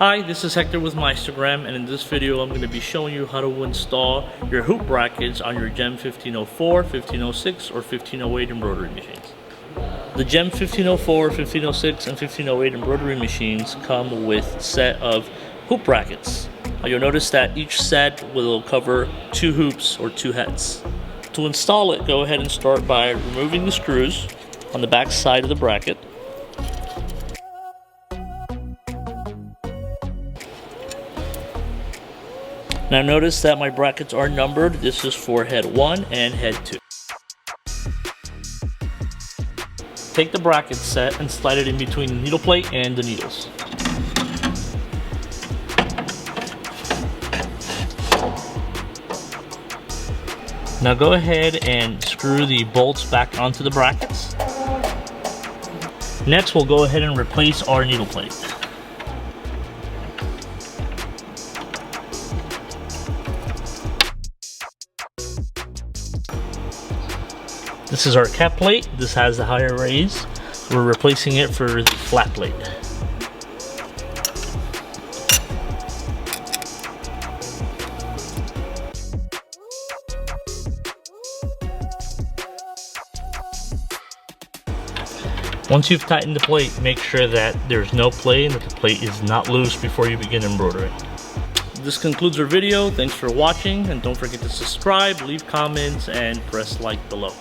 Hi, this is Hector with Meistergram, and in this video I'm going to be showing you how to install your hoop brackets on your GEM 1504, 1506, or 1508 embroidery machines. The GEM 1504, 1506, and 1508 embroidery machines come with a set of hoop brackets. You'll notice that each set will cover 2 hoops or 2 heads. To install it, go ahead and start by removing the screws on the back side of the bracket. Now notice that my brackets are numbered. This is for head 1 and head 2. Take the bracket set and slide it in between the needle plate and the needles. Now go ahead and screw the bolts back onto the brackets. Next, we'll go ahead and replace our needle plate. This is our cap plate. This has the higher raise. We're replacing it for the flat plate. Once you've tightened the plate, make sure that there's no play and that the plate is not loose before you begin embroidering. This concludes our video. Thanks for watching, and don't forget to subscribe, leave comments, and press like below.